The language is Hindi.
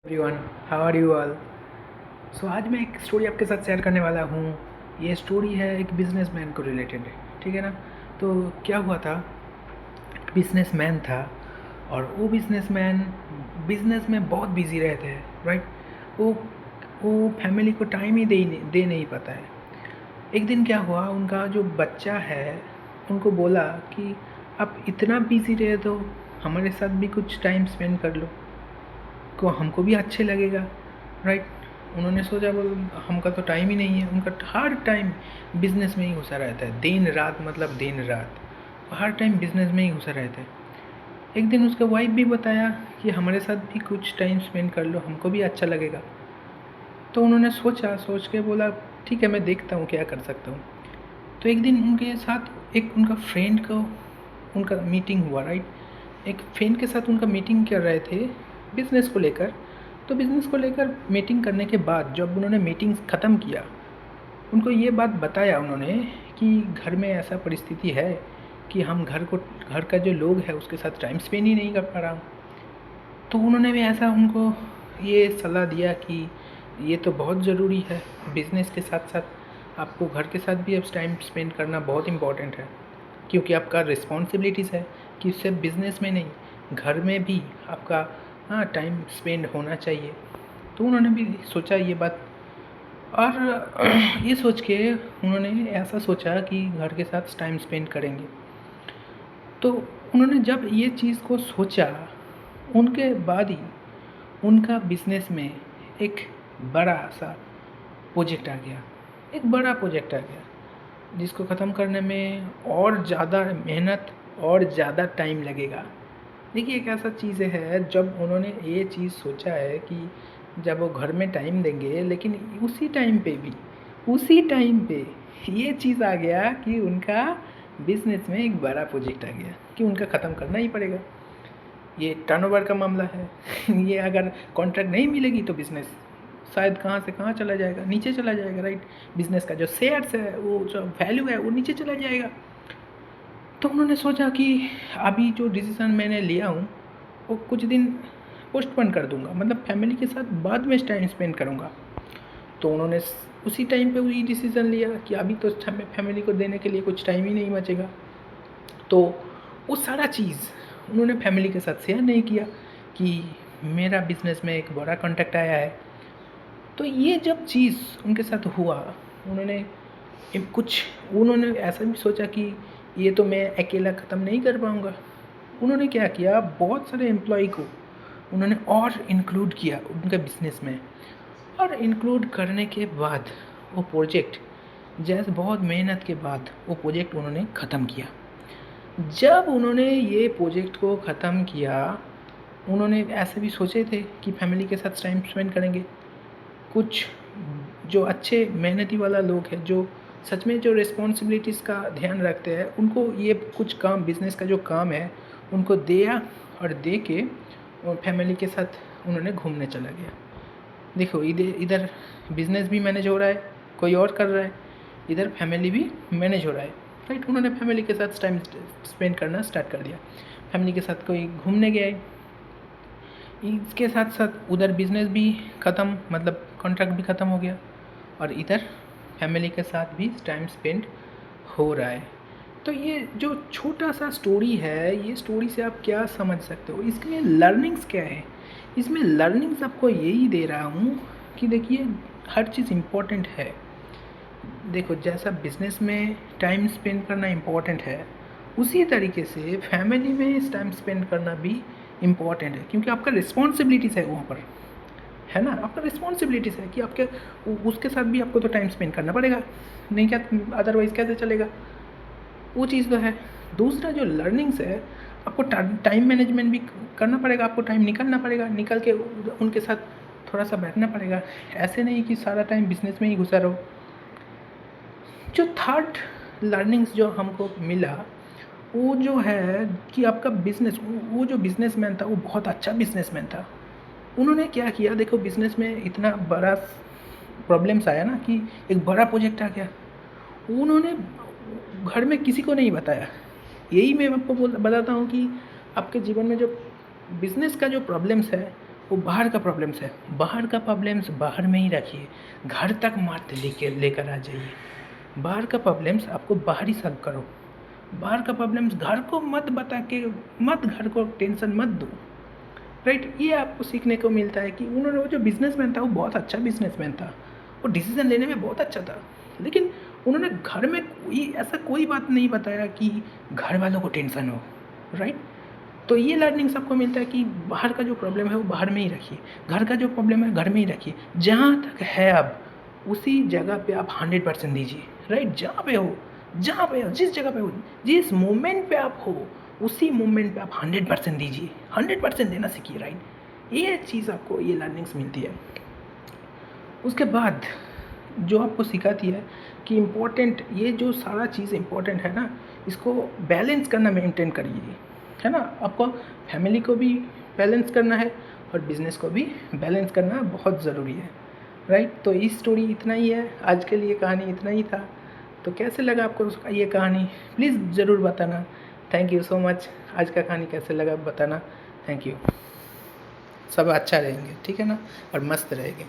Everyone, how are you all. So आज मैं एक स्टोरी आपके साथ शेयर करने वाला हूँ। ये स्टोरी है एक बिजनेसमैन को रिलेटेड है, ठीक है ना। तो क्या हुआ था, बिजनेसमैन था और वो बिजनेसमैन बिजनेस में बहुत बिजी रहते हैं, राइट। वो वो फैमिली को टाइम ही दे नहीं पाता है। एक दिन क्या हुआ, उनका जो बच्चा है उनको बोला कि आप इतना बिजी रहे तो हमारे साथ भी कुछ टाइम स्पेंड कर लो, को हमको भी अच्छे लगेगा, राइट। उन्होंने सोचा, बोल हमका तो टाइम ही नहीं है। उनका हर टाइम बिजनेस में ही घुसा रहता है, दिन रात, मतलब दिन रात हर टाइम बिजनेस में ही घुसा रहता है। एक दिन उसका वाइफ भी बताया कि हमारे साथ भी कुछ टाइम स्पेंड कर लो, हमको भी अच्छा लगेगा। तो उन्होंने सोच के बोला ठीक है, मैं देखता हूँ क्या कर सकता हूँ। तो एक दिन उनके साथ एक उनका फ्रेंड को उनका मीटिंग हुआ, राइट। एक फ्रेंड के साथ उनका मीटिंग कर रहे थे बिज़नेस को लेकर। तो बिज़नेस को लेकर मीटिंग करने के बाद जब उन्होंने मीटिंग ख़त्म किया, उनको ये बात बताया उन्होंने कि घर में ऐसा परिस्थिति है कि हम घर का जो लोग है उसके साथ टाइम स्पेंड ही नहीं कर पा रहा हूँ। तो उन्होंने भी ऐसा उनको ये सलाह दिया कि ये तो बहुत ज़रूरी है, बिज़नेस के साथ साथ आपको घर के साथ भी अब टाइम स्पेंड करना बहुत इम्पॉर्टेंट है, क्योंकि आपका रिस्पॉन्सिबिलिटीज़ है कि सिर्फ बिज़नेस में नहीं, घर में भी आपका टाइम स्पेंड होना चाहिए। तो उन्होंने भी सोचा ये बात, और ये सोच के उन्होंने ऐसा सोचा कि घर के साथ टाइम स्पेंड करेंगे। तो उन्होंने जब ये चीज़ को सोचा, उनके बाद ही उनका बिज़नेस में एक बड़ा-सा प्रोजेक्ट आ गया। एक बड़ा प्रोजेक्ट आ गया, जिसको ख़त्म करने में और ज़्यादा मेहनत और ज़्यादा टाइम लगेगा। देखिए, एक ऐसा चीज़ है, जब उन्होंने ये चीज़ सोचा है कि जब वो घर में टाइम देंगे, लेकिन उसी टाइम पे ये चीज़ आ गया कि उनका बिज़नेस में एक बड़ा प्रोजेक्ट आ गया कि उनका ख़त्म करना ही पड़ेगा। ये टर्नओवर का मामला है। ये अगर कॉन्ट्रैक्ट नहीं मिलेगी तो बिज़नेस शायद कहाँ से कहाँ चला जाएगा, नीचे चला जाएगा, राइट। बिज़नेस का जो शेयर्स है, वो जो वैल्यू है, वो नीचे चला जाएगा। तो उन्होंने सोचा कि अभी जो डिसीज़न मैंने लिया हूँ वो कुछ दिन पोस्टपोन कर दूँगा, मतलब फैमिली के साथ बाद में टाइम स्पेंड करूँगा। तो उन्होंने उसी टाइम पे वही डिसीज़न लिया कि अभी तो हमें फैमिली को देने के लिए कुछ टाइम ही नहीं बचेगा। तो वो सारा चीज़ उन्होंने फैमिली के साथ शेयर नहीं किया कि मेरा बिज़नेस में एक बड़ा कॉन्ट्रैक्ट आया है। तो ये जब चीज़ उनके साथ हुआ, उन्होंने कुछ उन्होंने ऐसा भी सोचा कि ये तो मैं अकेला ख़त्म नहीं कर पाऊँगा। उन्होंने क्या किया, बहुत सारे एम्प्लॉई को उन्होंने और इंक्लूड किया उनके बिज़नेस में, और इंक्लूड करने के बाद वो प्रोजेक्ट, जैसे बहुत मेहनत के बाद वो प्रोजेक्ट उन्होंने ख़त्म किया। जब उन्होंने ये प्रोजेक्ट को ख़त्म किया, उन्होंने ऐसे भी सोचे थे कि फैमिली के साथ टाइम स्पेंड करेंगे। कुछ जो अच्छे मेहनती वाला लोग हैं, जो सच में जो रिस्पॉन्सिबिलिटीज़ का ध्यान रखते हैं, उनको ये कुछ काम, बिज़नेस का जो काम है, उनको दिया, और दे के और फैमिली के साथ उन्होंने घूमने चला गया। देखो, इधर इधर बिज़नेस भी मैनेज हो रहा है, कोई और कर रहा है, इधर फैमिली भी मैनेज हो रहा है, राइट। उन्होंने फैमिली के साथ टाइम स्पेंड करना स्टार्ट कर दिया। फैमिली के साथ कोई घूमने गए, इसके साथ साथ उधर बिज़नेस भी ख़त्म, मतलब कॉन्ट्रैक्ट भी ख़त्म हो गया, और इधर फैमिली के साथ भी टाइम स्पेंड हो रहा है। तो ये जो छोटा सा स्टोरी है, ये स्टोरी से आप क्या समझ सकते हो, इसमें लर्निंग्स क्या है। इसमें लर्निंग्स आपको यही दे रहा हूँ कि देखिए, हर चीज़ इम्पोर्टेंट है। देखो, जैसा बिज़नेस में टाइम स्पेंड करना इम्पोर्टेंट है, उसी तरीके से फैमिली में टाइम स्पेंड करना भी इम्पॉर्टेंट है, क्योंकि आपका रिस्पॉन्सिबिलिटीज़ है वहाँ पर, है ना। आपका रिस्पॉन्सिबिलिटीज़ है कि आपके उसके साथ भी आपको तो टाइम स्पेंड करना पड़ेगा, नहीं क्या, अदरवाइज़ कैसे चलेगा। वो चीज़ तो है। दूसरा जो लर्निंग्स है, आपको टाइम मैनेजमेंट भी करना पड़ेगा, आपको टाइम निकालना पड़ेगा, निकल के उनके साथ थोड़ा सा बैठना पड़ेगा। ऐसे नहीं कि सारा टाइम बिजनेस में ही घुसा रहो। जो थर्ड लर्निंग्स जो हमको मिला, वो जो है कि आपका बिज़नेस, वो जो बिज़नेसमैन था वो बहुत अच्छा बिज़नेसमैन था। उन्होंने क्या किया, देखो, बिज़नेस में इतना बड़ा प्रॉब्लम्स आया ना कि एक बड़ा प्रोजेक्ट आ गया। उन्होंने घर में किसी को नहीं बताया। यही मैं आपको बताता हूँ कि आपके जीवन में जो बिज़नेस का जो प्रॉब्लम्स है, वो बाहर का प्रॉब्लम्स है, बाहर का प्रॉब्लम्स बाहर में ही रखिए, घर तक मत लेकर आ जाइए। बाहर का प्रॉब्लम्स आपको बाहर ही सॉल्व करो, बाहर का प्रॉब्लम्स घर को मत बता के, मत घर को टेंशन मत दो, राइट। ये आपको सीखने को मिलता है कि उन्होंने, वो जो बिजनेसमैन था वो बहुत अच्छा बिजनेसमैन था, वो डिसीजन लेने में बहुत अच्छा था, लेकिन उन्होंने घर में कोई बात नहीं बताया कि घर वालों को टेंशन हो, राइट। तो ये लर्निंग सबको मिलता है कि बाहर का जो प्रॉब्लम है वो बाहर में ही रखिए, घर का जो प्रॉब्लम है घर में ही रखिए, जहाँ तक है अब उसी जगह पे आप 100% दीजिए, राइट। जहाँ पे हो, जिस जगह पे हो, जिस मोमेंट पे आप हो, उसी मोमेंट पे आप 100% दीजिए, 100% देना सीखिए, राइट। ये चीज़ आपको, ये लर्निंग्स मिलती है। उसके बाद जो आपको सिखाती है कि इम्पोर्टेंट, ये जो सारा चीज़ इम्पोर्टेंट है ना, इसको बैलेंस करना मेंटेन करिए, है ना। आपको फैमिली को भी बैलेंस करना है और बिज़नेस को भी बैलेंस करना बहुत ज़रूरी है, राइट। तो ये स्टोरी इतना ही है, आज के लिए कहानी इतना ही था। तो कैसे लगा आपको उसका ये कहानी, प्लीज़ ज़रूर बताना। Thank you so much. आज का कहानी कैसे लगा बताना। Thank you. सब अच्छा रहेंगे, ठीक है ना, और मस्त रहेंगे।